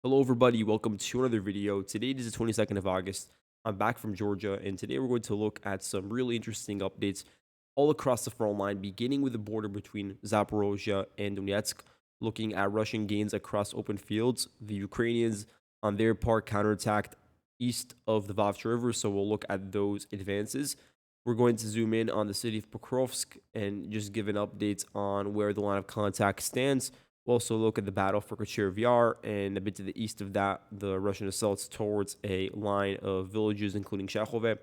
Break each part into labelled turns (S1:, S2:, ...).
S1: Hello, everybody. Welcome to another video. Today is the 22nd of August. I'm back from Georgia, and today we're going to look at some really interesting updates all across the front line, beginning with the border between Zaporizhzhia and Donetsk, looking at Russian gains across open fields. The Ukrainians, on their part, counterattacked east of the Vaftra River, so we'll look at those advances. We're going to zoom in on the city of Pokrovsk and just give an update on where the line of contact stands. We'll also look at the battle for VR, and a bit to the east of that, the Russian assaults towards a line of villages, including Shakhove.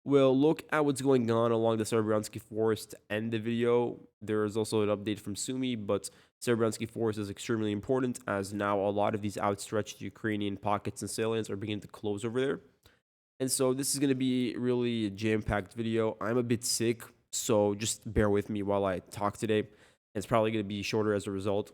S1: We'll look at what's going on along the Serbianski forest to end the video. There is also an update from Sumi, but Serbianski forest is extremely important as now a lot of these outstretched Ukrainian pockets and salients are beginning to close over there. And so this is going to be really a jam-packed video. I'm a bit sick, so just bear with me while I talk today. It's probably going to be shorter as a result.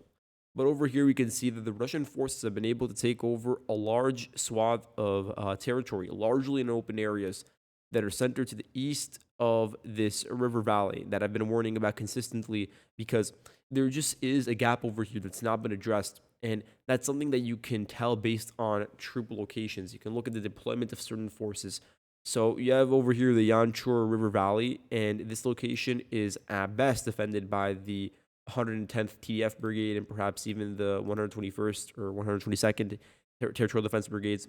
S1: But over here, we can see that the Russian forces have been able to take over a large swath of territory, largely in open areas that are centered to the east of this river valley that I've been warning about consistently, because there just is a gap over here that's not been addressed. And that's something that you can tell based on troop locations. You can look at the deployment of certain forces. So you have over here the Yanchur River Valley, and this location is at best defended by the 110th TDF Brigade and perhaps even the 121st or 122nd Territorial Defense Brigades.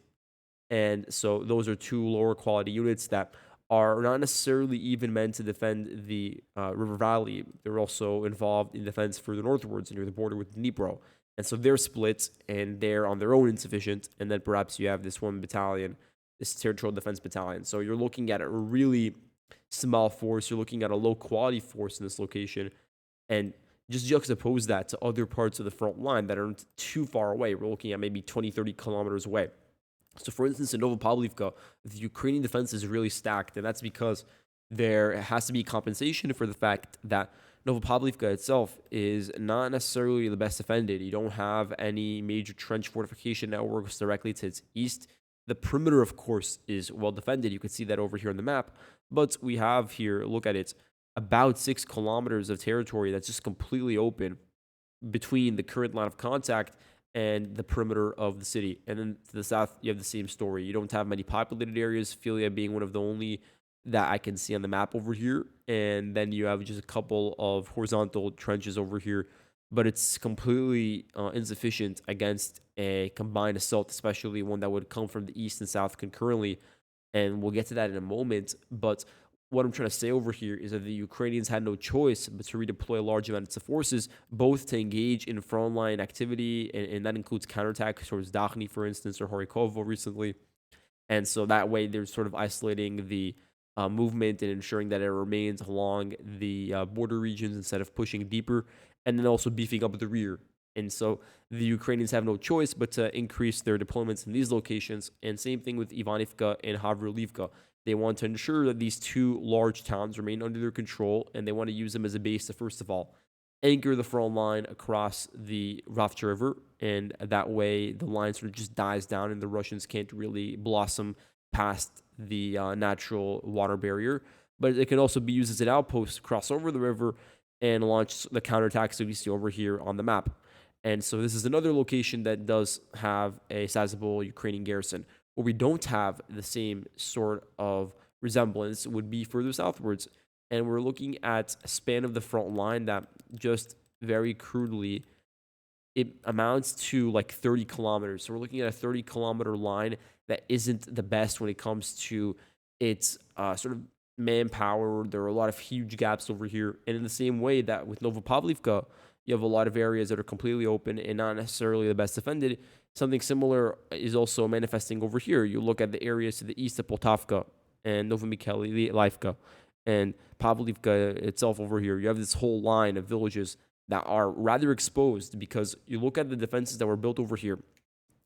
S1: And so those are two lower quality units that are not necessarily even meant to defend the river valley. They're also involved in defense further northwards near the border with Dnipro. And so they're split and they're on their own insufficient. And then perhaps you have this one battalion, this territorial defense battalion. So you're looking at a really small force. You're looking at a low quality force in this location. And just juxtapose that to other parts of the front line that aren't too far away. We're looking at maybe 20, 30 kilometers away. So, for instance, in Novopavlivka, the Ukrainian defense is really stacked, and that's because there has to be compensation for the fact that Novopavlivka itself is not necessarily the best defended. You don't have any major trench fortification networks directly to its east. The perimeter, of course, is well defended. You can see that over here on the map. But we have here, look at it, about 6 kilometers of territory that's just completely open between the current line of contact and the perimeter of the city. And then to the south, you have the same story. You don't have many populated areas, Filia being one of the only that I can see on the map over here. And then you have just a couple of horizontal trenches over here, but it's completely insufficient against a combined assault, especially one that would come from the east and south concurrently. And we'll get to that in a moment. But what I'm trying to say over here is that the Ukrainians had no choice but to redeploy large amounts of forces, both to engage in frontline activity, and that includes counterattacks towards Udachne, for instance, or Horikovo recently. And so that way they're sort of isolating the movement and ensuring that it remains along the border regions instead of pushing deeper, and then also beefing up the rear. And so the Ukrainians have no choice but to increase their deployments in these locations. And same thing with Ivanivka and Havrylivka. They want to ensure that these two large towns remain under their control, and they want to use them as a base to, first of all, anchor the front line across the Vaftra River, and that way the line sort of just dies down and the Russians can't really blossom past the natural water barrier. But it can also be used as an outpost to cross over the river and launch the counterattacks that we see over here on the map. And so this is another location that does have a sizable Ukrainian garrison. Where we don't have the same sort of resemblance would be further southwards. And we're looking at a span of the front line that just very crudely, it amounts to like 30 kilometers. So we're looking at a 30-kilometer line that isn't the best when it comes to its sort of manpower. There are a lot of huge gaps over here. And in the same way that with Novopavlivka, you have a lot of areas that are completely open and not necessarily the best defended. Something similar is also manifesting over here. You look at the areas to the east of Poltavka and Novomikhailivka and Pavlivka itself over here. You have this whole line of villages that are rather exposed because you look at the defenses that were built over here.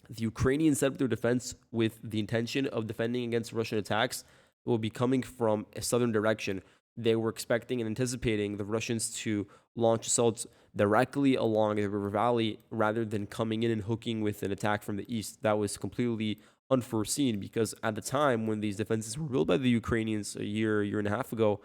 S1: The Ukrainians set up their defense with the intention of defending against Russian attacks that will be coming from a southern direction. They were expecting and anticipating the Russians to launch assaults directly along the river valley rather than coming in and hooking with an attack from the east. That was completely unforeseen because at the time when these defenses were built by the Ukrainians a year and a half ago,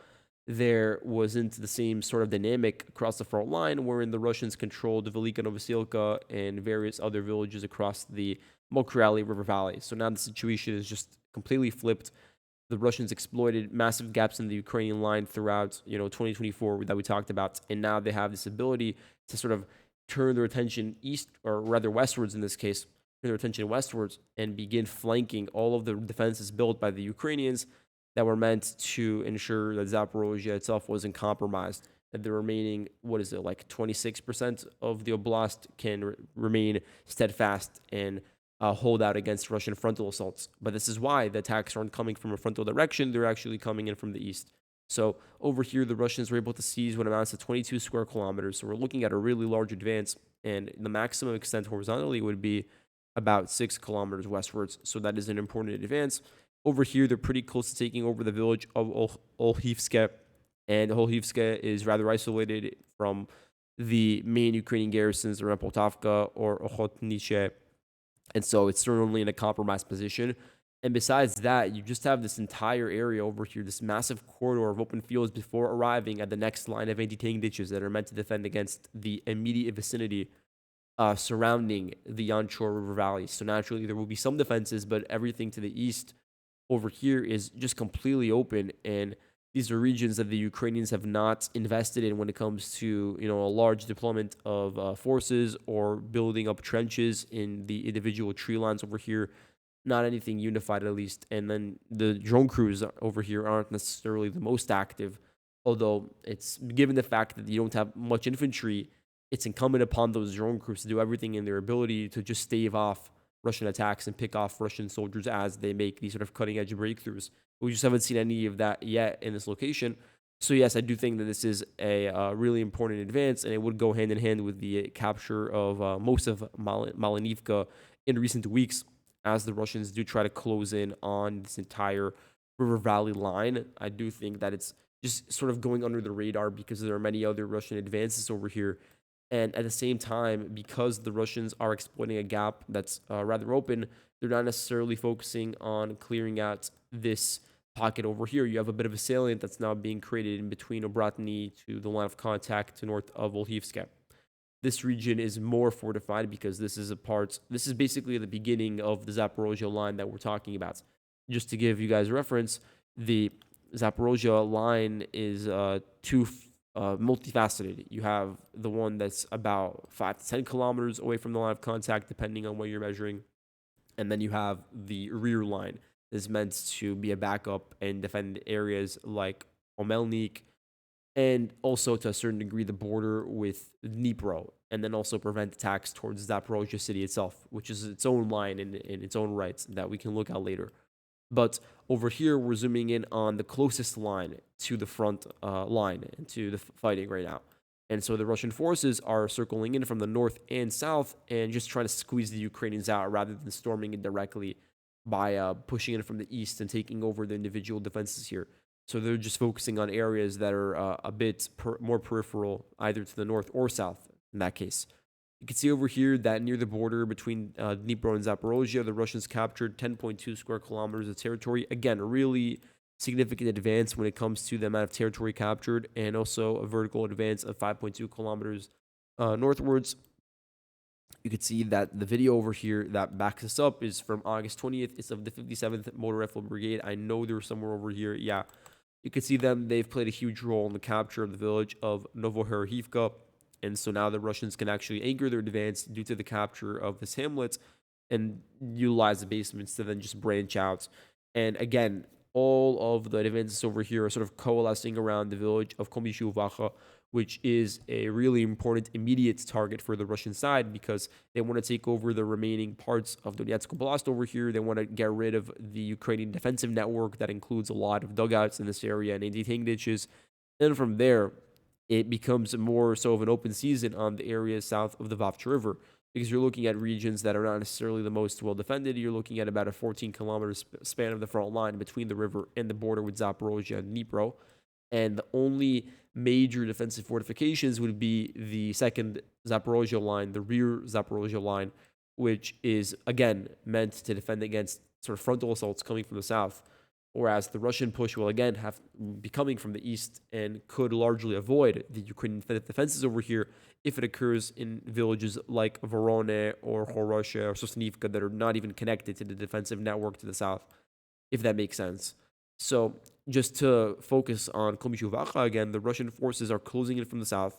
S1: there wasn't the same sort of dynamic across the front line, wherein the Russians controlled Velika Novosilka and various other villages across the Mokrali River Valley. So now the situation is just completely flipped. The Russians exploited massive gaps in the Ukrainian line throughout, 2024 that we talked about, and now they have this ability to sort of turn their attention east, or rather westwards in this case, turn their attention westwards and begin flanking all of the defenses built by the Ukrainians that were meant to ensure that Zaporizhzhia itself wasn't compromised. That the remaining, what is it, like 26% of the oblast can remain steadfast and hold out against Russian frontal assaults. But this is why the attacks aren't coming from a frontal direction, they're actually coming in from the east. So over here, the Russians were able to seize what amounts to 22 square kilometers. So we're looking at a really large advance, and the maximum extent horizontally would be about 6 kilometers westwards. So that is an important advance. Over here, they're pretty close to taking over the village of Olhivske, and Olhivske is rather isolated from the main Ukrainian garrisons around Poltavka or Ochotnice, and so it's certainly in a compromised position. And besides that, you just have this entire area over here, this massive corridor of open fields before arriving at the next line of anti-tank ditches that are meant to defend against the immediate vicinity surrounding the onshore river valleys. So naturally, there will be some defenses, but everything to the east over here is just completely open. And these are regions that the Ukrainians have not invested in when it comes to, a large deployment of forces or building up trenches in the individual tree lines over here. Not anything unified, at least. And then the drone crews over here aren't necessarily the most active, although it's given the fact that you don't have much infantry, it's incumbent upon those drone crews to do everything in their ability to just stave off Russian attacks and pick off Russian soldiers as they make these sort of cutting edge breakthroughs. We just haven't seen any of that yet in this location. So yes, I do think that this is a really important advance, and it would go hand in hand with the capture of most of Malinivka in recent weeks, as the Russians do try to close in on this entire river valley line. I do think that it's just sort of going under the radar because there are many other Russian advances over here. And at the same time, because the Russians are exploiting a gap that's rather open, they're not necessarily focusing on clearing out this pocket over here. You have a bit of a salient that's now being created in between Obratny to the line of contact to north of Volhivska. This region is more fortified because this is basically the beginning of the Zaporizhzhia line that we're talking about. Just to give you guys a reference, the Zaporizhzhia line is multifaceted. You have the one that's about 5 to 10 kilometers away from the line of contact, depending on what you're measuring. And then you have the rear line that's meant to be a backup and defend areas like Omelnik, and also to a certain degree the border with Dnipro, and then also prevent attacks towards Zaporizhzhia city itself, which is its own line in its own rights that we can look at later. But over here, we're zooming in on the closest line to the front line and to the fighting right now. And so the Russian forces are circling in from the north and south and just trying to squeeze the Ukrainians out rather than storming it directly by pushing in from the east and taking over the individual defenses here. So they're just focusing on areas that are a bit more peripheral, either to the north or south in that case. You can see over here that near the border between Dnipro and Zaporizhzhia, the Russians captured 10.2 square kilometers of territory. Again, a really significant advance when it comes to the amount of territory captured, and also a vertical advance of 5.2 kilometers northwards. You can see that the video over here that backs this up is from August 20th. It's of the 57th Motor Rifle Brigade. I know they're somewhere over here. Yeah, you can see them. They've played a huge role in the capture of the village of Novoherhivka. And so now the Russians can actually anchor their advance due to the capture of this hamlet and utilize the basements to then just branch out. And again, all of the advances over here are sort of coalescing around the village of Komishuvacha, which is a really important immediate target for the Russian side because they want to take over the remaining parts of Donetsk Oblast over here. They want to get rid of the Ukrainian defensive network that includes a lot of dugouts in this area and anti-tank ditches. And from there, it becomes more so of an open season on the areas south of the Vaftra River because you're looking at regions that are not necessarily the most well defended. You're looking at about a 14-kilometer span of the front line between the river and the border with Zaporizhzhia and Dnipro. And the only major defensive fortifications would be the second Zaporizhzhia line, the rear Zaporizhzhia line, which is, again, meant to defend against sort of frontal assaults coming from the south whereas the Russian push will again have be coming from the east and could largely avoid the Ukrainian defenses over here if it occurs in villages like Vorone or Horosha or Sosnivka that are not even connected to the defensive network to the south, if that makes sense. So just to focus on Komishuvacha again, the Russian forces are closing in from the south.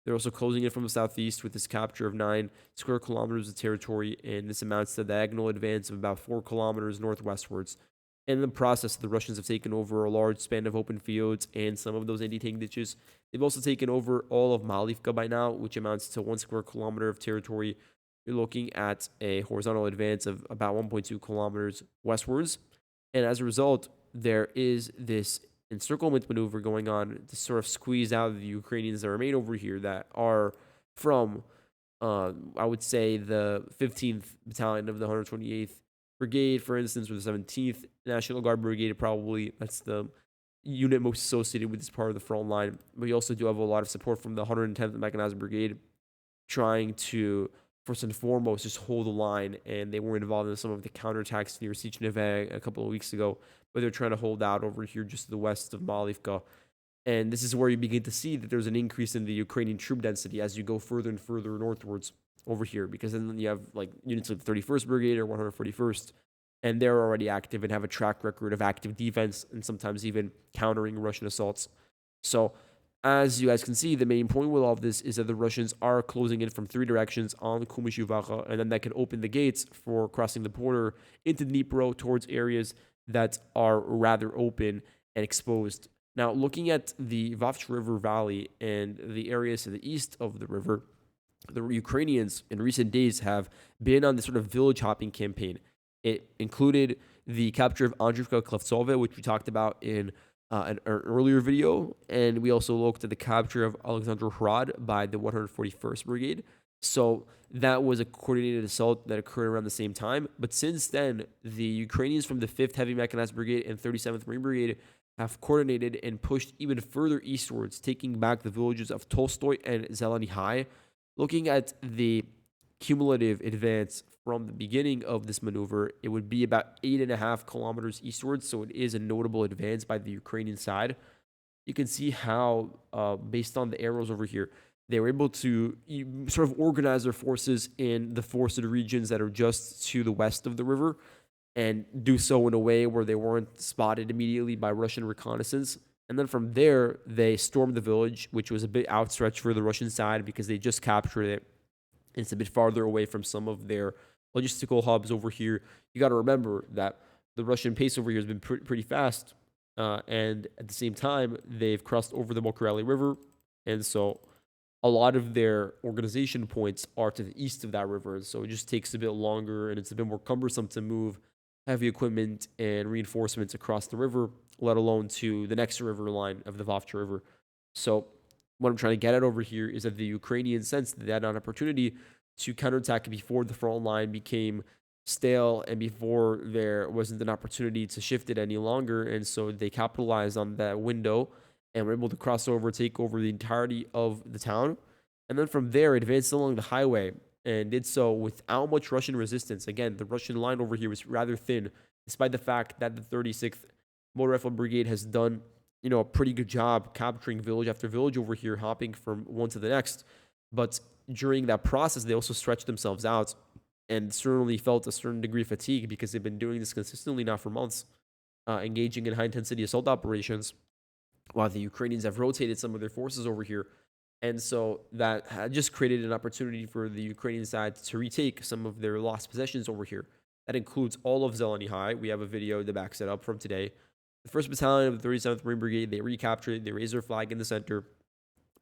S1: They're also closing in from the southeast with this capture of 9 square kilometers of territory, and this amounts to a diagonal advance of about 4 kilometers northwestwards. In the process, the Russians have taken over a large span of open fields and some of those anti-tank ditches. They've also taken over all of Malivka by now, which amounts to 1 square kilometer of territory. You're looking at a horizontal advance of about 1.2 kilometers westwards. And as a result, there is this encirclement maneuver going on to sort of squeeze out the Ukrainians that remain over here that are from, I would say, the 15th Battalion of the 128th Brigade, for instance, or the 17th National Guard Brigade, probably. That's the unit most associated with this part of the front line. But you also do have a lot of support from the 110th Mechanized Brigade trying to, first and foremost, just hold the line. And they were involved in some of the counterattacks near Sichneve a couple of weeks ago, but they're trying to hold out over here just to the west of Malivka. And this is where you begin to see that there's an increase in the Ukrainian troop density as you go further and further northwards over here, because then you have like units like the 31st Brigade or 141st, and they're already active and have a track record of active defense and sometimes even countering Russian assaults. So, as you guys can see, the main point with all of this is that the Russians are closing in from 3 directions on Kumyshyvacha, and then that can open the gates for crossing the border into Dnipro towards areas that are rather open and exposed. Now, looking at the Vaftra River Valley and the areas to the east of the river, the Ukrainians in recent days have been on this sort of village hopping campaign. It included the capture of Andrivka Klevtsove, which we talked about in an earlier video, and we also looked at the capture of Alexander Hrad by the 141st Brigade. So that was a coordinated assault that occurred around the same time. But since then, the Ukrainians from the 5th Heavy Mechanized Brigade and 37th Marine Brigade have coordinated and pushed even further eastwards, taking back the villages of Tolstoy and Zeleny High. Looking at the cumulative advance from the beginning of this maneuver, it would be about 8.5 kilometers eastwards, so it is a notable advance by the Ukrainian side. You can see how, based on the arrows over here, they were able to sort of organize their forces in the forested regions that are just to the west of the river and do so in a way where they weren't spotted immediately by Russian reconnaissance. And then from there, they stormed the village, which was a bit outstretched for the Russian side because they just captured it. It's a bit farther away from some of their logistical hubs over here. You got to remember that the Russian pace over here has been pretty fast. And at the same time, they've crossed over the Mokreli River. And so a lot of their organization points are to the east of that river. And so it just takes a bit longer and it's a bit more cumbersome to move heavy equipment and reinforcements across the river, let alone to the next river line of the Vaftra River. So what I'm trying to get at over here is that the Ukrainians sensed that they had an opportunity to counterattack before the front line became stale and before there wasn't an opportunity to shift it any longer. And so they capitalized on that window and were able to cross over, take over the entirety of the town. And then from there, advanced along the highway and did so without much Russian resistance. Again, the Russian line over here was rather thin, despite the fact that the 36th Motor Rifle Brigade has done, a pretty good job capturing village after village over here, hopping from one to the next. But during that process, they also stretched themselves out and certainly felt a certain degree of fatigue because they've been doing this consistently now for months, engaging in high-intensity assault operations, while the Ukrainians have rotated some of their forces over here. And so that had just created an opportunity for the Ukrainian side to retake some of their lost possessions over here. That includes all of Zeleny High. We have a video that backs it up from today. The 1st Battalion of the 37th Marine Brigade, they recaptured it. They raised their flag in the center.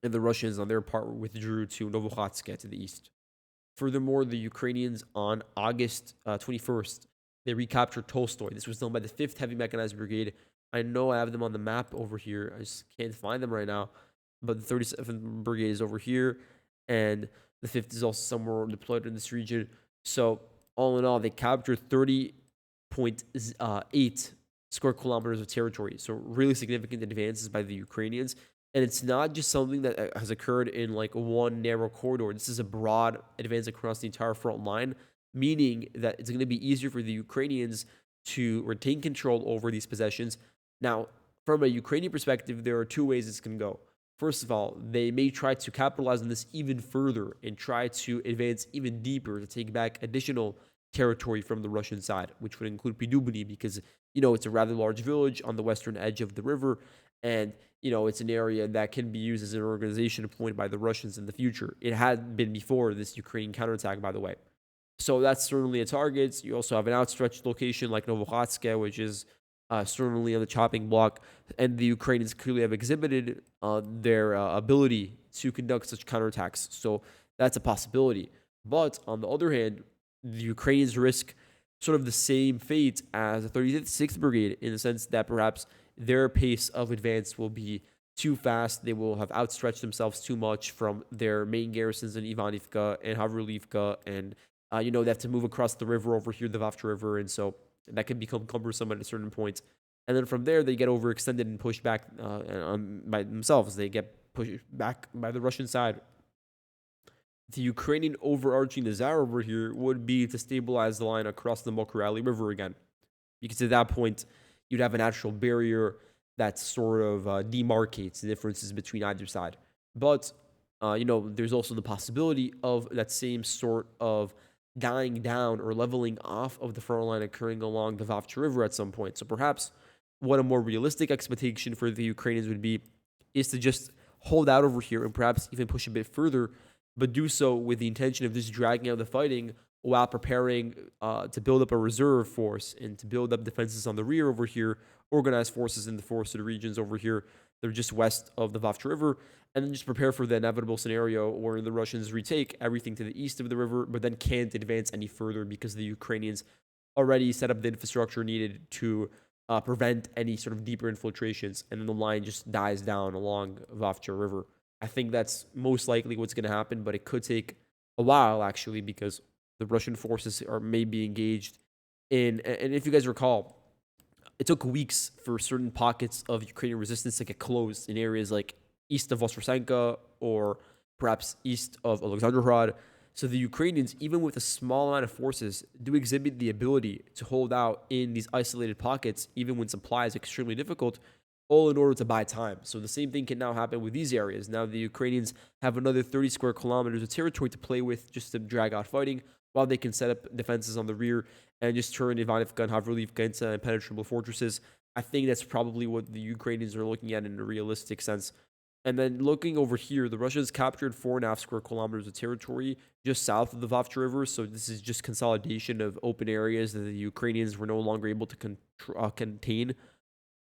S1: And the Russians, on their part, withdrew to Novokhatsk to the east. Furthermore, the Ukrainians, on August 21st, they recaptured Tolstoy. This was done by the 5th Heavy Mechanized Brigade. I know I have them on the map over here. I just can't find them right now. But the 37th Brigade is over here, and the 5th is also somewhere deployed in this region. So, all in all, they captured 30.8 square kilometers of territory. So, really significant advances by the Ukrainians. And it's not just something that has occurred in like one narrow corridor. This is a broad advance across the entire front line, meaning that it's going to be easier for the Ukrainians to retain control over these possessions. Now, from a Ukrainian perspective, there are two ways this can go. First of all, they may try to capitalize on this even further and try to advance even deeper to take back additional territory from the Russian side, which would include Pidubny, because it's a rather large village on the western edge of the river, and it's an area that can be used as an organization point by the Russians in the future. It had been before this Ukrainian counterattack, by the way. So that's certainly a target. You also have an outstretched location like Novokhatsk, which is certainly on the chopping block. And the Ukrainians clearly have exhibited their ability to conduct such counterattacks. So that's a possibility. But on the other hand, the Ukrainians risk sort of the same fate as the 36th Brigade in the sense that perhaps their pace of advance will be too fast. They will have outstretched themselves too much from their main garrisons in Ivanivka and Havrulivka, and they have to move across the river over here, the Vaftra River, and so that can become cumbersome at a certain point. And then from there, they get overextended and pushed back by themselves. They get pushed back by the Russian side. The Ukrainian overarching desire over here would be to stabilize the line across the Mokrali River again, because at that point, you'd have a natural barrier that sort of demarcates the differences between either side. But, there's also the possibility of that same sort of dying down or leveling off of the front line occurring along the Vaftra River at some point. So perhaps what a more realistic expectation for the Ukrainians would be is to just hold out over here and perhaps even push a bit further, but do so with the intention of just dragging out the fighting while preparing to build up a reserve force and to build up defenses on the rear over here, organize forces in the forested regions over here. They're just west of the Vaftra River, and then just prepare for the inevitable scenario where the Russians retake everything to the east of the river, but then can't advance any further because the Ukrainians already set up the infrastructure needed to prevent any sort of deeper infiltrations, and then the line just dies down along Vaftra River. I think that's most likely what's going to happen, but it could take a while, actually, because the Russian forces are maybe engaged in, and if you guys recall, it took weeks for certain pockets of Ukrainian resistance to get closed in areas like east of Voskresenka or perhaps east of Alexandrograd. So the Ukrainians, even with a small amount of forces, do exhibit the ability to hold out in these isolated pockets, even when supply is extremely difficult, all in order to buy time. So the same thing can now happen with these areas. Now the Ukrainians have another 30 square kilometers of territory to play with just to drag out fighting, while they can set up defenses on the rear and just turn Ivanivka and Havrulivka into impenetrable fortresses. I think that's probably what the Ukrainians are looking at in a realistic sense. And then looking over here, the Russians captured 4.5 square kilometers of territory just south of the Vaftra River. So this is just consolidation of open areas that the Ukrainians were no longer able to contain.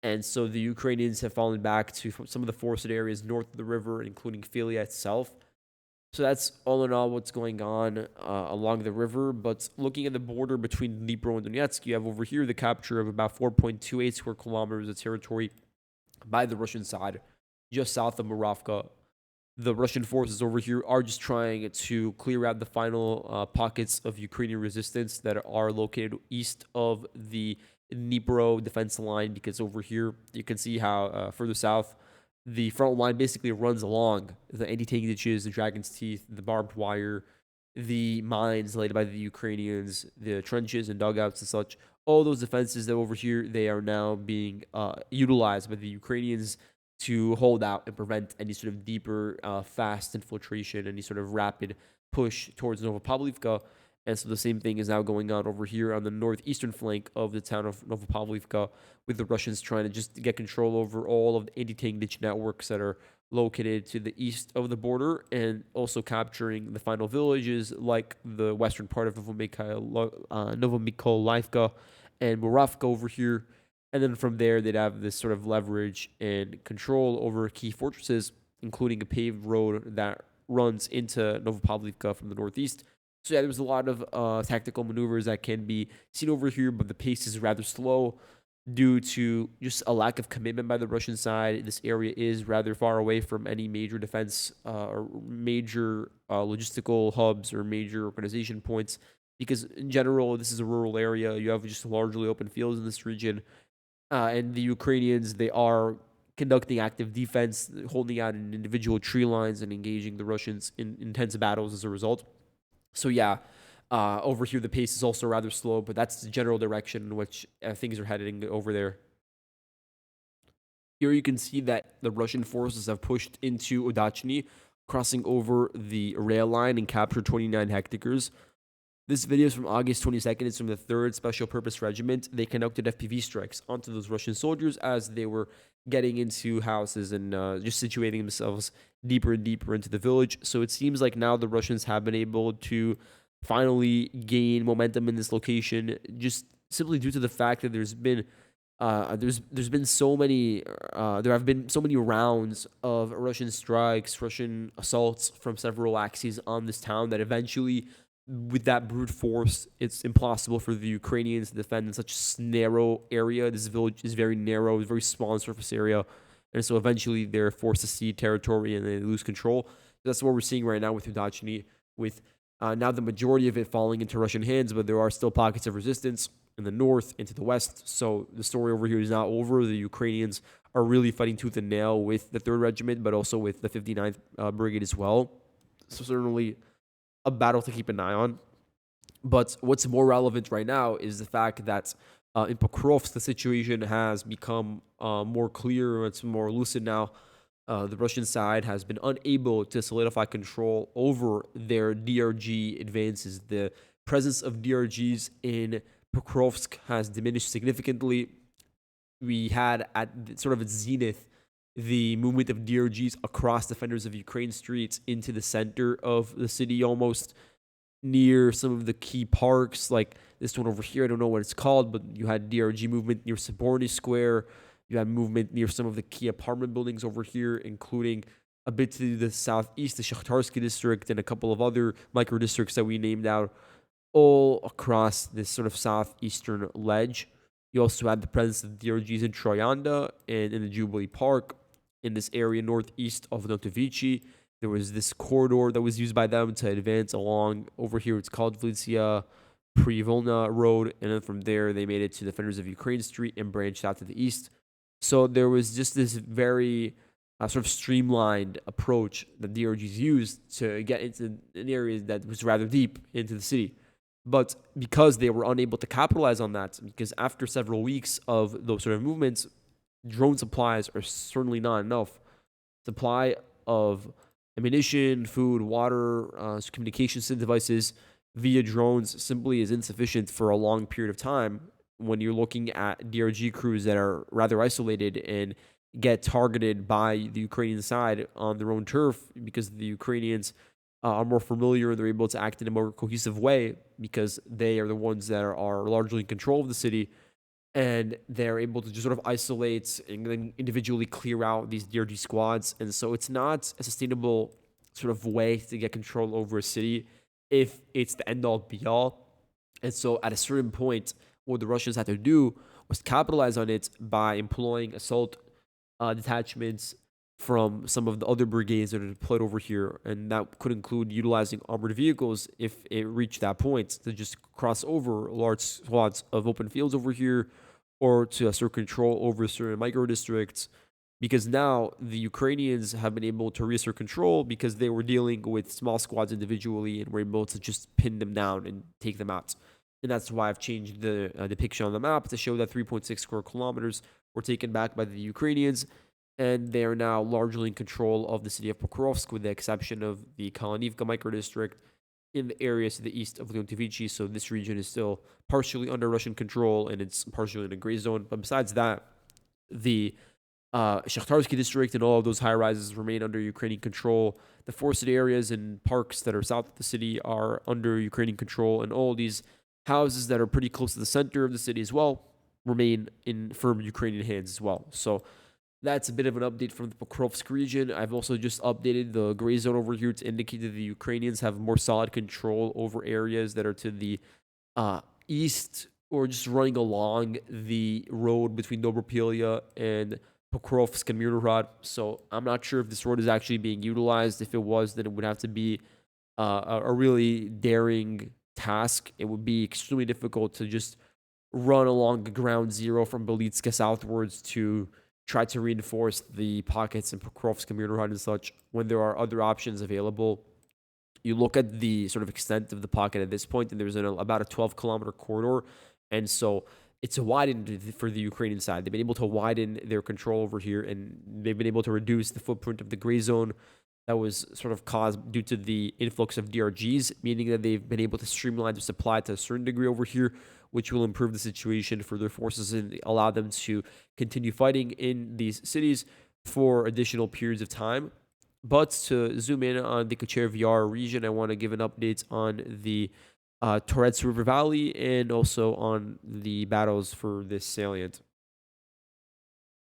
S1: And so the Ukrainians have fallen back to some of the forested areas north of the river, including Filia itself. So that's all in all what's going on along the river. But looking at the border between Dnipro and Donetsk, you have over here the capture of about 4.28 square kilometers of territory by the Russian side, just south of Moravka. The Russian forces over here are just trying to clear out the final pockets of Ukrainian resistance that are located east of the Dnipro defense line, because over here you can see how further south the front line basically runs along the anti-tank ditches, the dragon's teeth, the barbed wire, the mines laid by the Ukrainians, the trenches and dugouts and such. All those defenses that over here, they are now being utilized by the Ukrainians to hold out and prevent any sort of deeper, fast infiltration, any sort of rapid push towards Novopavlivka. And so the same thing is now going on over here on the northeastern flank of the town of Novopavlivka, with the Russians trying to just get control over all of the anti-tank ditch networks that are located to the east of the border, and also capturing the final villages like the western part of Novomykolivka and Moravka over here. And then from there, they'd have this sort of leverage and control over key fortresses, including a paved road that runs into Novopavlivka from the northeast. So yeah, there's a lot of tactical maneuvers that can be seen over here, but the pace is rather slow due to just a lack of commitment by the Russian side. This area is rather far away from any major defense or major logistical hubs or major organization points, because in general, this is a rural area. You have just largely open fields in this region. And the Ukrainians, they are conducting active defense, holding out in individual tree lines and engaging the Russians in intense battles as a result. So yeah, Over here, the pace is also rather slow, but that's the general direction in which things are heading over there. Here you can see that the Russian forces have pushed into Udachne, crossing over the rail line and captured 29 hectares. This video is from August 22nd. It's from the 3rd Special Purpose Regiment. They conducted FPV strikes onto those Russian soldiers as they were getting into houses and just situating themselves deeper and deeper into the village. So it seems like now the Russians have been able to finally gain momentum in this location, just simply due to the fact that there's been so many there have been so many rounds of Russian strikes, Russian assaults from several axes on this town that eventually, with that brute force, it's impossible for the Ukrainians to defend in such a narrow area. This village is very narrow, it's very small in surface area, and so eventually they're forced to cede territory and they lose control. That's what we're seeing right now with Udachne, with now the majority of it falling into Russian hands, but there are still pockets of resistance in the north, into the west. So the story over here is not over. The Ukrainians are really fighting tooth and nail with the 3rd Regiment, but also with the 59th Brigade as well. So certainly a battle to keep an eye on. But what's more relevant right now is the fact that in Pokrovsk, the situation has become more clear. It's more lucid now. The Russian side has been unable to solidify control over their DRG advances. The presence of DRGs in Pokrovsk has diminished significantly. We had at sort of its zenith the movement of DRGs across defenders of Ukraine streets into the center of the city, almost near some of the key parks, like this one over here. I don't know what it's called, but you had DRG movement near Saborny Square. You had movement near some of the key apartment buildings over here, including a bit to the southeast, the Zaporizhzhia district, and a couple of other micro districts that we named out, all across this sort of southeastern ledge. You also had the presence of DRGs in Troyanda and in the Jubilee Park, in this area northeast of Donetsk-Dnipro. There was this corridor that was used by them to advance along. Over here, it's called Vlitsia Privolna Road, and then from there, they made it to Defenders of Ukraine Street and branched out to the east. So there was just this very sort of streamlined approach that DRGs used to get into an area that was rather deep into the city. But because they were unable to capitalize on that, because after several weeks of those sort of movements, drone supplies are certainly not enough. Supply of ammunition, food, water, communication devices via drones simply is insufficient for a long period of time when you're looking at DRG crews that are rather isolated and get targeted by the Ukrainian side on their own turf, because the Ukrainians are more familiar and they're able to act in a more cohesive way because they are the ones that are largely in control of the city, and they're able to just sort of isolate and then individually clear out these DRG squads. And so it's not a sustainable sort of way to get control over a city if it's the end all be all. And so at a certain point, what the Russians had to do was capitalize on it by employing assault detachments from some of the other brigades that are deployed over here. And that could include utilizing armored vehicles if it reached that point, to just cross over large swaths of open fields over here, or to assert control over certain micro districts. Because now the Ukrainians have been able to reassert control because they were dealing with small squads individually and were able to just pin them down and take them out. And that's why I've changed the depiction on the map to show that 3.6 square kilometers were taken back by the Ukrainians, and they are now largely in control of the city of Pokrovsk, with the exception of the Kalanivka microdistrict in the areas to the east of Donetsk-Dnipro. So this region is still partially under Russian control, and it's partially in a gray zone. But besides that, the Zaporizhzhia district and all of those high-rises remain under Ukrainian control. The forested areas and parks that are south of the city are under Ukrainian control, and all these houses that are pretty close to the center of the city as well remain in firm Ukrainian hands as well. So that's a bit of an update from the Pokrovsk region. I've also just updated the gray zone over here to indicate that the Ukrainians have more solid control over areas that are to the east, or just running along the road between Dobropilya and Pokrovsk and Mirhorod. So I'm not sure if this road is actually being utilized. If it was, then it would have to be a really daring task. It would be extremely difficult to just run along ground zero from Belitska southwards to try to reinforce the pockets in Pokrovsk and Mirhorod and such, when there are other options available you look at the sort of extent of the pocket at this point, and there's about a 12-kilometer corridor, and so it's widened for the Ukrainian side. They've been able to widen their control over here, and they've been able to reduce the footprint of the gray zone that was sort of caused due to the influx of DRGs, meaning that they've been able to streamline their supply to a certain degree over here, which will improve the situation for their forces and allow them to continue fighting in these cities for additional periods of time. But to zoom in on the Kucher VR region, I want to give an update on the Torets River Valley and also on the battles for this salient.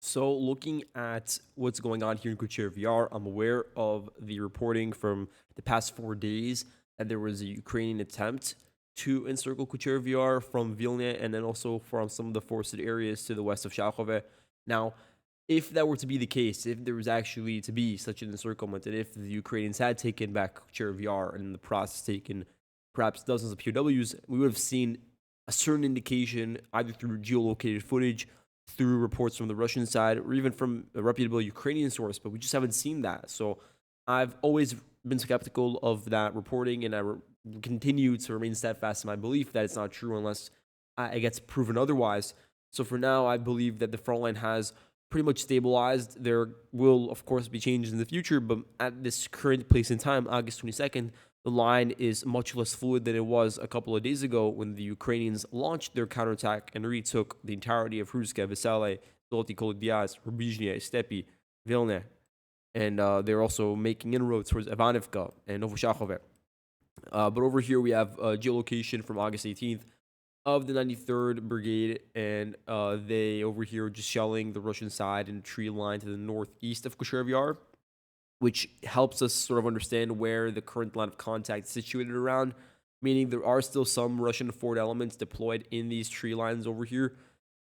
S1: So, looking at what's going on here in Kucher VR, I'm aware of the reporting from the past 4 days that there was a Ukrainian attempt to encircle Kucher VR from Vilna and then also from some of the forested areas to the west of Shachove. Now, if that were to be the case, if there was actually to be such an encirclement, and if the Ukrainians had taken back Kucher VR and in the process taken perhaps dozens of POWs, we would have seen a certain indication either through geolocated footage, through reports from the Russian side, or even from a reputable Ukrainian source, but we just haven't seen that. So I've always been skeptical of that reporting, and I continue to remain steadfast in my belief that it's not true unless it gets proven otherwise. So for now, I believe that the front line has pretty much stabilized. There will, of course, be changes in the future, but at this current place in time, August 22nd, the line is much less fluid than it was a couple of days ago when the Ukrainians launched their counterattack and retook the entirety of Hruska, Vesele, Zolty Kolodiaz, Rubizhnia, Stepi, Vilna, and they're also making inroads towards Ivanivka and Novoshachove. But over here we have geolocation from August 18th of the 93rd Brigade, and they over here are just shelling the Russian side in a tree line to the northeast of Kucher Vyar, which helps us sort of understand where the current line of contact is situated around, meaning there are still some Russian forward elements deployed in these tree lines over here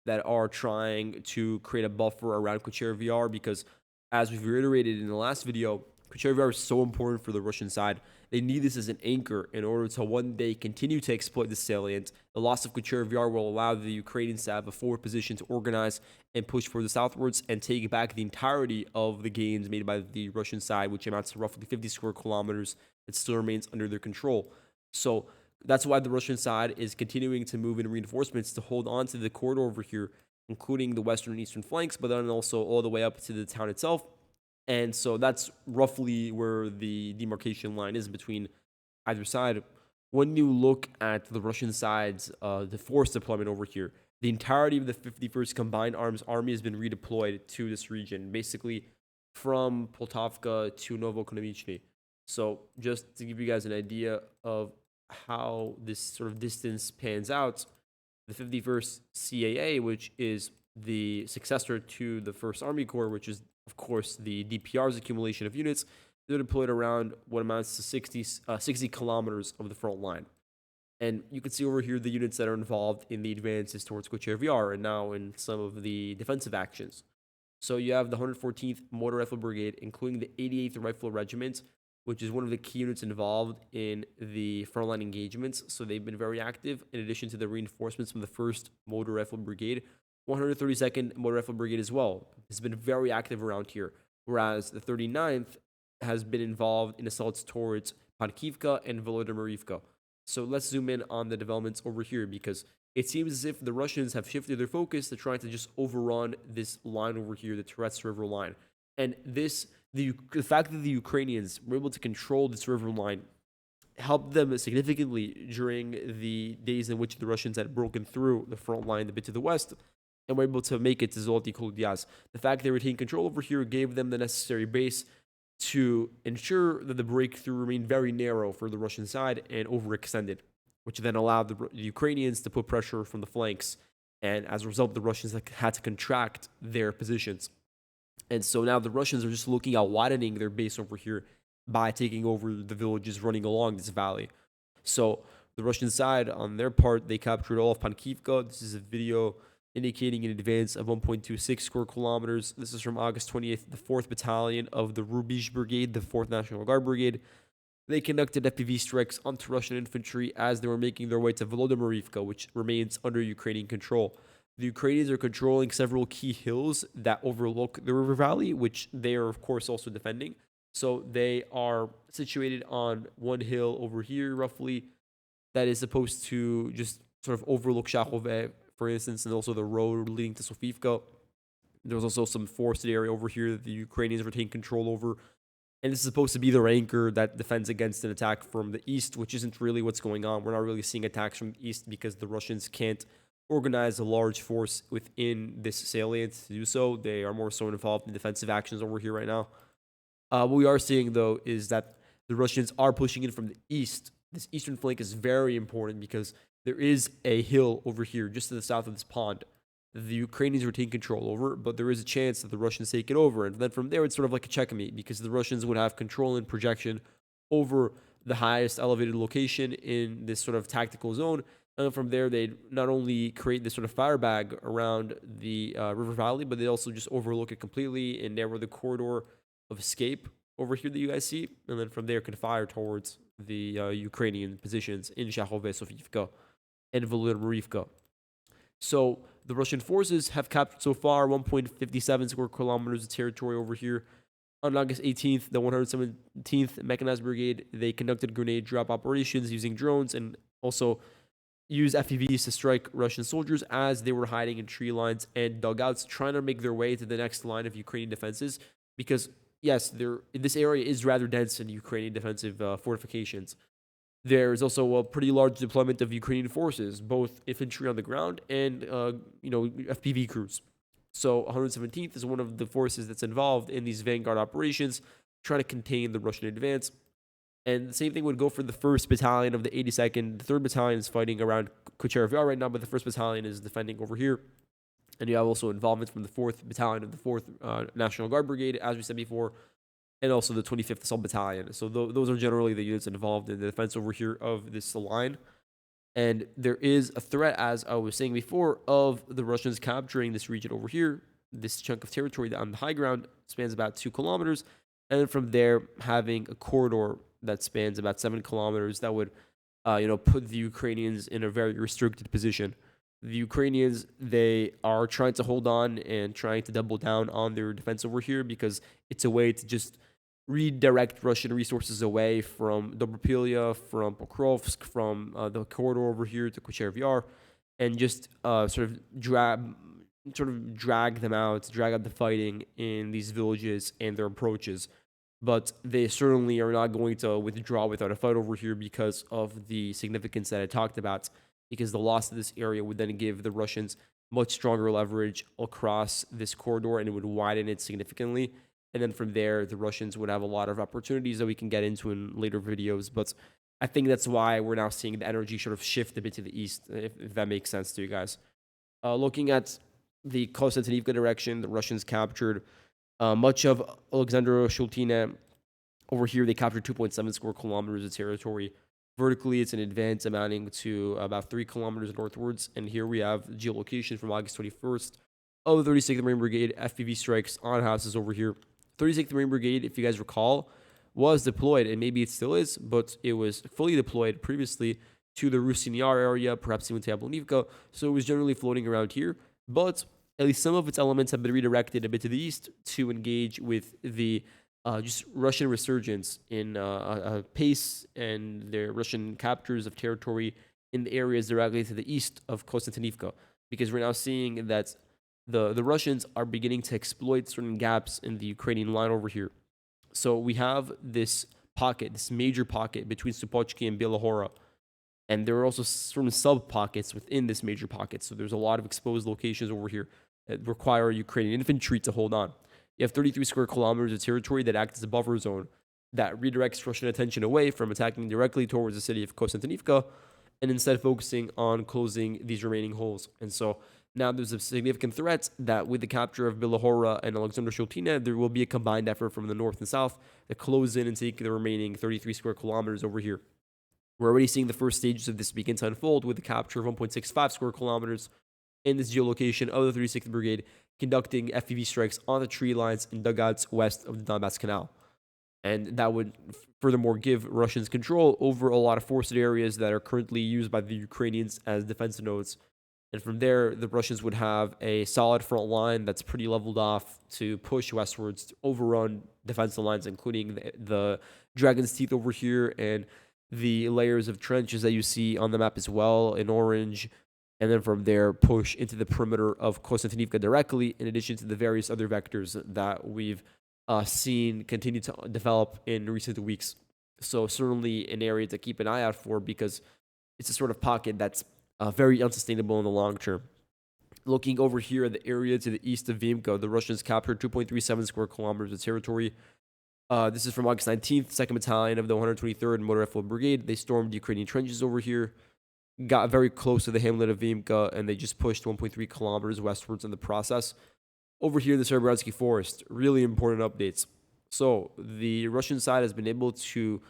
S1: that are trying to create a buffer around Kucher Vyar, because as we've reiterated in the last video, Kucher Vyar is so important for the Russian side. They need this as an anchor in order to one day continue to exploit the salient. The loss of Kucher Vyar will allow the Ukrainians to have a forward position to organize and push further southwards and take back the entirety of the gains made by the Russian side, which amounts to roughly 50 square kilometers that still remains under their control. So that's why the Russian side is continuing to move in reinforcements to hold on to the corridor over here, including the western and eastern flanks, but then also all the way up to the town itself. And so that's roughly where the demarcation line is between either side. When you look at the Russian side's the force deployment over here, the entirety of the 51st Combined Arms Army has been redeployed to this region, basically from Poltavka to Novokonovichny. So just to give you guys an idea of how this sort of distance pans out, the 51st CAA, which is the successor to the 1st Army Corps, which is, of course, the DPR's accumulation of units, they're deployed around what amounts to 60 kilometers of the front line. And you can see over here the units that are involved in the advances towards Kucher Vyar and now in some of the defensive actions. So you have the 114th Motor Rifle Brigade, including the 88th Rifle Regiment, which is one of the key units involved in the frontline engagements. So they've been very active, in addition to the reinforcements from the 1st Motor Rifle Brigade. 132nd Motor Rifle Brigade as well has been very active around here, whereas the 39th has been involved in assaults towards Pankivka and Volodymyrivka. So let's zoom in on the developments over here, because it seems as if the Russians have shifted their focus to trying to just overrun this line over here, the Torets River line. And the fact that the Ukrainians were able to control this river line helped them significantly during the days in which the Russians had broken through the front line a bit to the west and were able to make it to Zolty Kolodiaz. The fact they retained control over here gave them the necessary base to ensure that the breakthrough remained very narrow for the Russian side and overextended, which then allowed the Ukrainians to put pressure from the flanks. And as a result, the Russians had to contract their positions. And so now the Russians are just looking at widening their base over here by taking over the villages running along this valley. So the Russian side, on their part, they captured all of Pankivka. This is a video indicating an advance of 1.26 square kilometers. This is from August 28th, the 4th Battalion of the Rubizh Brigade, the 4th National Guard Brigade. They conducted FPV strikes onto Russian infantry as they were making their way to Volodymyrivka, which remains under Ukrainian control. The Ukrainians are controlling several key hills that overlook the river valley, which they are, of course, also defending. So they are situated on one hill over here, roughly, that is supposed to just sort of overlook Shachove, for instance, and also the road leading to Sofivka. There's also some forested area over here that the Ukrainians retain control over. And this is supposed to be their anchor that defends against an attack from the east, which isn't really what's going on. We're not really seeing attacks from the east because the Russians can't organize a large force within this salient to do so. They are more so involved in defensive actions over here right now. What we are seeing, though, is that the Russians are pushing in from the east. This eastern flank is very important because there is a hill over here just to the south of this pond that the Ukrainians retain control over, but there is a chance that the Russians take it over. And then from there, it's sort of like a checkmate because the Russians would have control and projection over the highest elevated location in this sort of tactical zone. And from there, they'd not only create this sort of fire bag around the river valley, but they also just overlook it completely and narrow the corridor of escape over here that you guys see. And then from there, can fire towards the Ukrainian positions in Shachove, Sofivka, and Volodymyrivka. So the Russian forces have captured so far 1.57 square kilometers of territory over here. On August 18th, the 117th Mechanized Brigade, they conducted grenade drop operations using drones and also used FPVs to strike Russian soldiers as they were hiding in tree lines and dugouts, trying to make their way to the next line of Ukrainian defenses. Because, yes, this area is rather dense in Ukrainian defensive fortifications. There's also a pretty large deployment of Ukrainian forces, both infantry on the ground and FPV crews. So 117th is one of the forces that's involved in these vanguard operations, trying to contain the Russian advance. And the same thing would go for the 1st Battalion of the 82nd. The 3rd Battalion is fighting around Kocherov right now, but the 1st Battalion is defending over here. And you have also involvement from the 4th Battalion of the 4th National Guard Brigade, as we said before, and also the 25th Assault Battalion. So those are generally the units involved in the defense over here of this line. And there is a threat, as I was saying before, of the Russians capturing this region over here. This chunk of territory that on the high ground spans about 2 kilometers. And then from there, having a corridor that spans about 7 kilometers that would, put the Ukrainians in a very restricted position. The Ukrainians, they are trying to hold on and trying to double down on their defense over here because it's a way to just redirect Russian resources away from Zaporizhzhia, from Pokrovsk, from the corridor over here to Kocherov, and just sort of drag them out, drag out the fighting in these villages and their approaches. But they certainly are not going to withdraw without a fight over here because of the significance that I talked about, because the loss of this area would then give the Russians much stronger leverage across this corridor and it would widen it significantly. And then from there, the Russians would have a lot of opportunities that we can get into in later videos. But I think that's why we're now seeing the energy sort of shift a bit to the east, if that makes sense to you guys. Looking at the Costeneva direction, the Russians captured much of Alexandro Shultine. Over here, they captured 2.7 square kilometers of territory. Vertically, it's an advance amounting to about 3 kilometers northwards. And here we have geolocation from August 21st of the 36th Marine Brigade FPV strikes on houses over here. 36th Marine Brigade, if you guys recall, was deployed, and maybe it still is, but it was fully deployed previously to the Rusin Yar area, perhaps even to Yablonivka, so it was generally floating around here. But at least some of its elements have been redirected a bit to the east to engage with the just Russian resurgence in pace and their Russian captures of territory in the areas directly to the east of Costeneva, because we're now seeing that the Russians are beginning to exploit certain gaps in the Ukrainian line over here. So we have this pocket, this major pocket between Supochki and Bielahora, and there are also certain sub-pockets within this major pocket. So there's a lot of exposed locations over here that require Ukrainian infantry to hold on. You have 33 square kilometers of territory that acts as a buffer zone that redirects Russian attention away from attacking directly towards the city of Kosteneva and instead focusing on closing these remaining holes. And so now there's a significant threat that with the capture of Bielahora and Alexander Shultine, there will be a combined effort from the north and south to close in and take the remaining 33 square kilometers over here. We're already seeing the first stages of this begin to unfold with the capture of 1.65 square kilometers in this geolocation of the 36th Brigade, conducting FPV strikes on the tree lines and dugouts west of the Donbass Canal. And that would furthermore give Russians control over a lot of forested areas that are currently used by the Ukrainians as defensive nodes. And from there, the Russians would have a solid front line that's pretty leveled off to push westwards to overrun defensive lines, including the Dragon's Teeth over here and the layers of trenches that you see on the map as well in orange. And then from there, push into the perimeter of Costeneva directly, in addition to the various other vectors that we've seen continue to develop in recent weeks. So certainly an area to keep an eye out for, because it's a sort of pocket that's very unsustainable in the long term. Looking over here at the area to the east of Vimka, the Russians captured 2.37 square kilometers of territory. This is from August 19th, 2nd Battalion of the 123rd Motor Rifle Brigade. They stormed Ukrainian trenches over here, got very close to the hamlet of Vimka, and they just pushed 1.3 kilometers westwards in the process. Over here in the Serbianski forest, really important updates. So the Russian side has been able to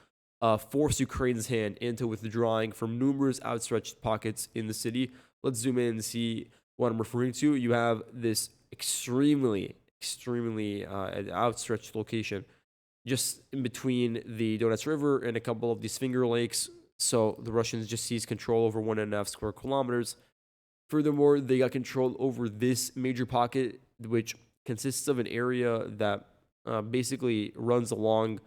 S1: force Ukraine's hand into withdrawing from numerous outstretched pockets in the city. Let's zoom in and see what I'm referring to. You have this extremely outstretched location just in between the Donetsk River and a couple of these finger lakes. So the Russians just seized control over 1.5 square kilometers. Furthermore, they got control over this major pocket, which consists of an area that basically runs along.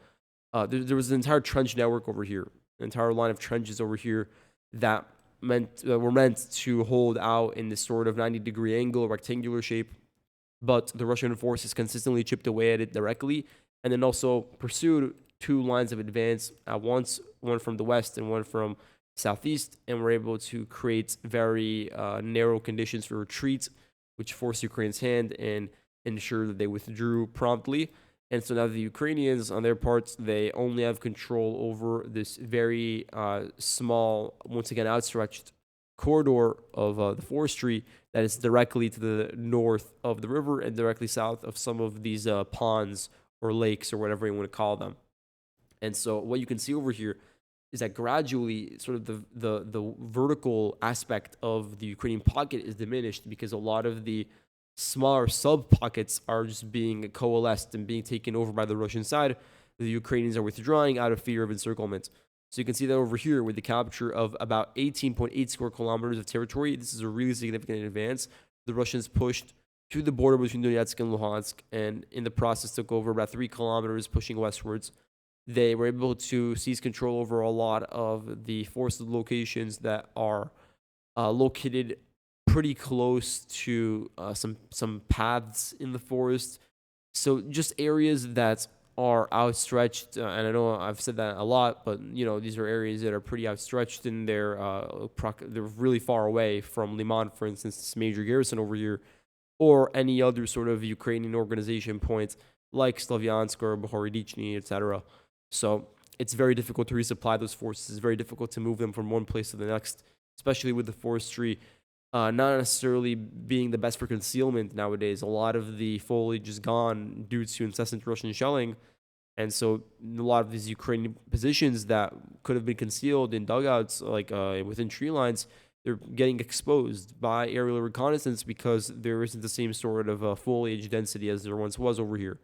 S1: There was an entire trench network over here, an entire line of trenches over here that were meant to hold out in this sort of 90-degree angle, rectangular shape. But the Russian forces consistently chipped away at it directly, and then also pursued two lines of advance at once, one from the west and one from southeast, and were able to create very narrow conditions for retreat, which forced Ukraine's hand and ensured that they withdrew promptly. And so now the Ukrainians, on their parts, they only have control over this very small, once again, outstretched corridor of the forestry that is directly to the north of the river and directly south of some of these ponds or lakes or whatever you want to call them. And so what you can see over here is that gradually sort of the vertical aspect of the Ukrainian pocket is diminished, because a lot of the smaller sub-pockets are just being coalesced and being taken over by the Russian side. The Ukrainians are withdrawing out of fear of encirclement. So you can see that over here with the capture of about 18.8 square kilometers of territory. This is a really significant advance. The Russians pushed to the border between Donetsk and Luhansk, and in the process took over about 3 kilometers, pushing westwards. They were able to seize control over a lot of the forested locations that are located pretty close to some paths in the forest. So just areas that are outstretched, and I know I've said that a lot, but these are areas that are pretty outstretched, and they're really far away from Leman, for instance, this major garrison over here, or any other sort of Ukrainian organization points like Slavyansk or Zaporizhzhia, etc. So it's very difficult to resupply those forces. It's very difficult to move them from one place to the next, especially with the forestry not necessarily being the best for concealment nowadays. A lot of the foliage is gone due to incessant Russian shelling. And so a lot of these Ukrainian positions that could have been concealed in dugouts, like within tree lines, they're getting exposed by aerial reconnaissance because there isn't the same sort of foliage density as there once was over here.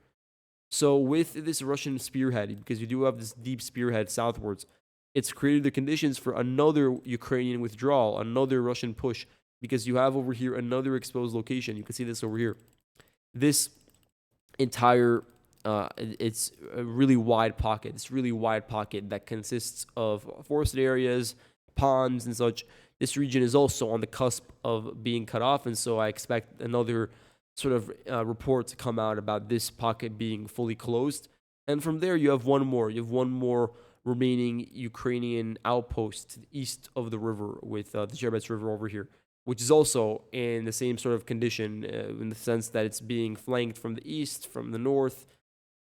S1: So with this Russian spearhead, because you do have this deep spearhead southwards, it's created the conditions for another Ukrainian withdrawal, another Russian push, because you have over here another exposed location. You can see this over here. This entire, it's a really wide pocket. This really wide pocket that consists of forested areas, ponds, and such. This region is also on the cusp of being cut off, and so I expect another sort of report to come out about this pocket being fully closed. And from there, you have one more. You have one more remaining Ukrainian outpost to the east of the river with the Cherets River over here, which is also in the same sort of condition in the sense that it's being flanked from the east, from the north.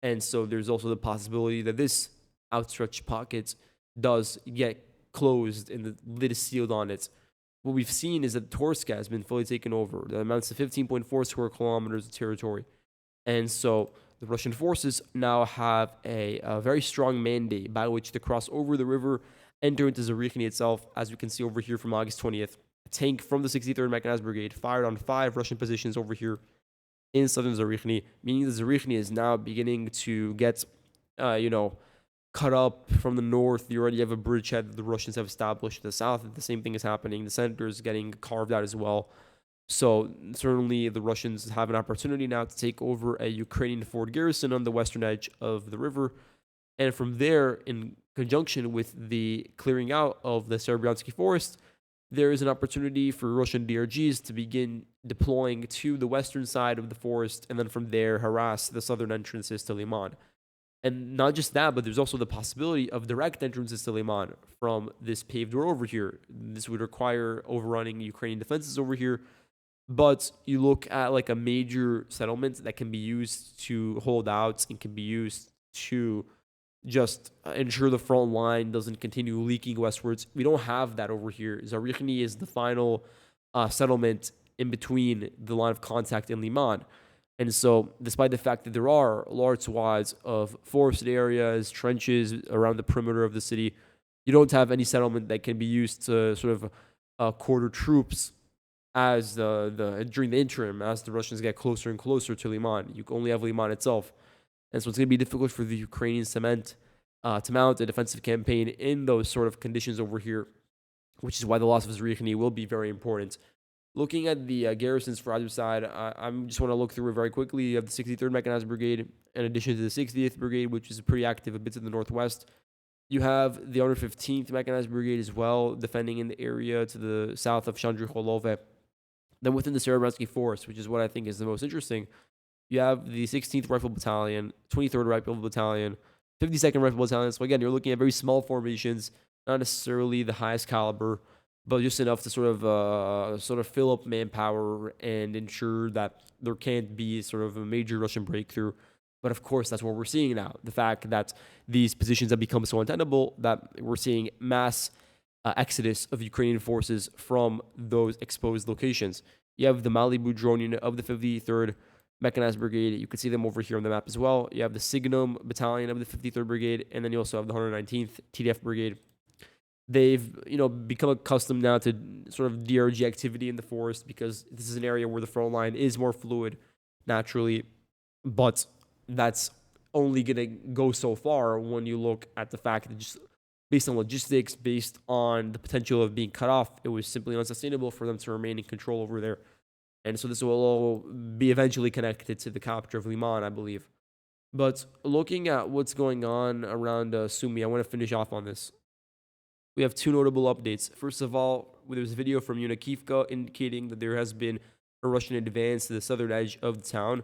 S1: And so there's also the possibility that this outstretched pocket does get closed and the lid is sealed on it. What we've seen is that Torska has been fully taken over. That amounts to 15.4 square kilometers of territory. And so the Russian forces now have a very strong mandate by which to cross over the river, enter into Zaporizhzhia itself, as we can see over here from August 20th. A tank from the 63rd Mechanized Brigade fired on 5 Russian positions over here in southern Zaporizhzhia, meaning that Zaporizhzhia is now beginning to get, cut up from the north. You already have a bridgehead that the Russians have established. In the south, the same thing is happening. The center is getting carved out as well. So certainly the Russians have an opportunity now to take over a Ukrainian fort garrison on the western edge of the river. And from there, in conjunction with the clearing out of the Serbianski forest, there is an opportunity for Russian DRGs to begin deploying to the western side of the forest and then from there harass the southern entrances to Leman. And not just that, but there's also the possibility of direct entrances to Leman from this paved road over here. This would require overrunning Ukrainian defenses over here. But you look at like a major settlement that can be used to hold out and can be used to just ensure the front line doesn't continue leaking westwards. We don't have that over here. Zaporizhzhia is the final settlement in between the line of contact and Leman. And so, despite the fact that there are large swaths of forested areas, trenches around the perimeter of the city, you don't have any settlement that can be used to sort of quarter troops as during the interim, as the Russians get closer and closer to Leman. You only have Leman itself. And so it's going to be difficult for the Ukrainians to mount a defensive campaign in those sort of conditions over here, which is why the loss of Zaporizhzhia will be very important. Looking at the garrisons for either side, I just want to look through it very quickly. You have the 63rd Mechanized Brigade, in addition to the 68th Brigade, which is pretty active a bit to the northwest. You have the 115th Mechanized Brigade as well, defending in the area to the south of Chandrikholove. Then within the Serbianski forest, which is what I think is the most interesting, you have the 16th Rifle Battalion, 23rd Rifle Battalion, 52nd Rifle Battalion. So again, you're looking at very small formations, not necessarily the highest caliber, but just enough to sort of fill up manpower and ensure that there can't be sort of a major Russian breakthrough. But of course, that's what we're seeing now. The fact that these positions have become so untenable that we're seeing mass exodus of Ukrainian forces from those exposed locations. You have the Malibu drone unit of the 53rd Mechanized Brigade. You can see them over here on the map as well. You have the Signum Battalion of the 53rd Brigade, and then you also have the 119th TDF Brigade. They've become accustomed now to sort of DRG activity in the forest because this is an area where the front line is more fluid naturally, but that's only going to go so far when you look at the fact that just based on logistics, based on the potential of being cut off, it was simply unsustainable for them to remain in control over there. And so this will all be eventually connected to the capture of Leman, I believe. But looking at what's going on around Sumi, I want to finish off on this. We have two notable updates. First of all, there's a video from Udachne indicating that there has been a Russian advance to the southern edge of the town.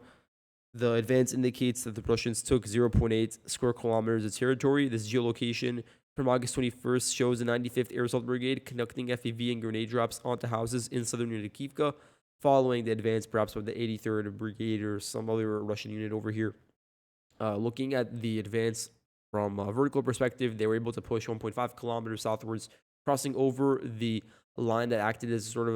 S1: The advance indicates that the Russians took 0.8 square kilometers of territory. This geolocation from August 21st shows the 95th Air Assault Brigade conducting FPV and grenade drops onto houses in southern Udachne, following the advance perhaps with the 83rd Brigade or some other Russian unit over here. Looking at the advance from a vertical perspective, they were able to push 1.5 kilometers southwards, crossing over the line that acted as sort of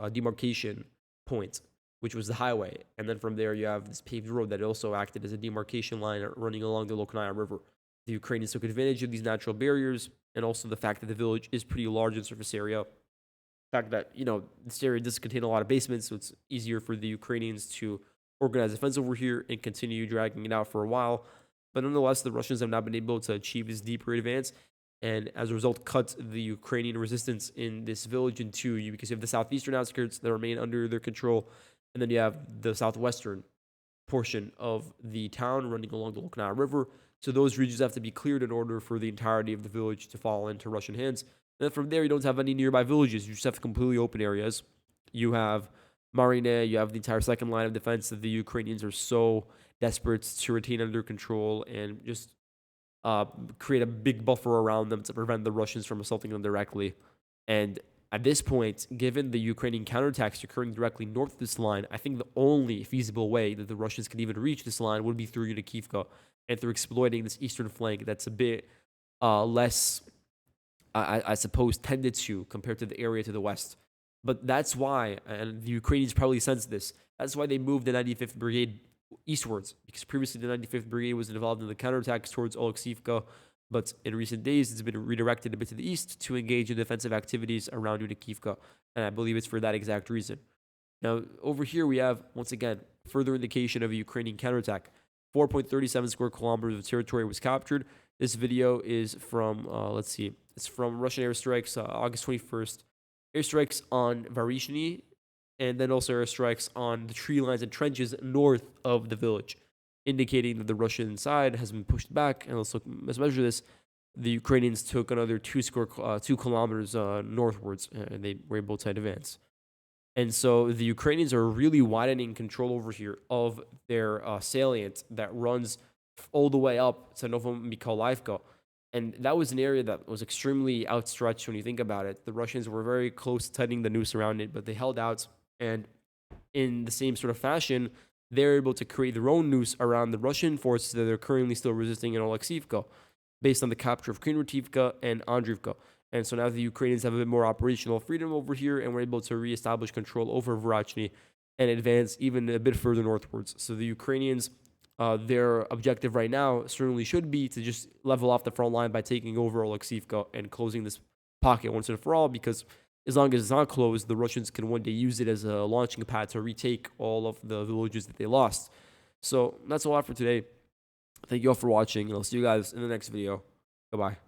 S1: a demarcation point, which was the highway. And then from there, you have this paved road that also acted as a demarcation line running along the Loknaya River. The Ukrainians took advantage of these natural barriers and also the fact that the village is pretty large in surface area. The fact that, this area does contain a lot of basements, so it's easier for the Ukrainians to organize defense over here and continue dragging it out for a while. But nonetheless, the Russians have not been able to achieve this deeper advance, and as a result, cut the Ukrainian resistance in this village in two, because you have the southeastern outskirts that remain under their control, and then you have the southwestern portion of the town running along the Loknaya River. So those regions have to be cleared in order for the entirety of the village to fall into Russian hands. And then from there, you don't have any nearby villages. You just have completely open areas. You have Marine, you have the entire second line of defense that the Ukrainians are so desperate to retain under control and just create a big buffer around them to prevent the Russians from assaulting them directly. And at this point, given the Ukrainian counterattacks occurring directly north of this line, I think the only feasible way that the Russians can even reach this line would be through Udachne and through exploiting this eastern flank that's a bit less, I suppose, tended to compared to the area to the west. But that's why, and the Ukrainians probably sensed this, that's why they moved the 95th Brigade eastwards, because previously the 95th Brigade was involved in the counterattacks towards Oleksivka, but in recent days it's been redirected a bit to the east to engage in defensive activities around Udachne, and I believe it's for that exact reason. Now, over here we have, once again, further indication of a Ukrainian counterattack. 4.37 square kilometers of territory was captured. This video is from, let's see, it's from Russian airstrikes, August 21st. Airstrikes on Varishny, and then also airstrikes on the tree lines and trenches north of the village, indicating that the Russian side has been pushed back. And let's measure this. The Ukrainians took another 2 kilometers northwards, and they were able to advance. And so the Ukrainians are really widening control over here of their salient that runs all the way up to Novomykolaiv. And that was an area that was extremely outstretched when you think about it. The Russians were very close to tightening the noose around it, but they held out. And in the same sort of fashion, they're able to create their own noose around the Russian forces that are currently still resisting in Oleksivka, based on the capture of Krynotivka and Andriivka. And so now the Ukrainians have a bit more operational freedom over here, and we're able to reestablish control over Vrachny and advance even a bit further northwards. So the Ukrainians, their objective right now certainly should be to just level off the front line by taking over Oleksivka and closing this pocket once and for all, because as long as it's not closed, the Russians can one day use it as a launching pad to retake all of the villages that they lost. So that's all I have for today. Thank you all for watching, and I'll see you guys in the next video. Goodbye.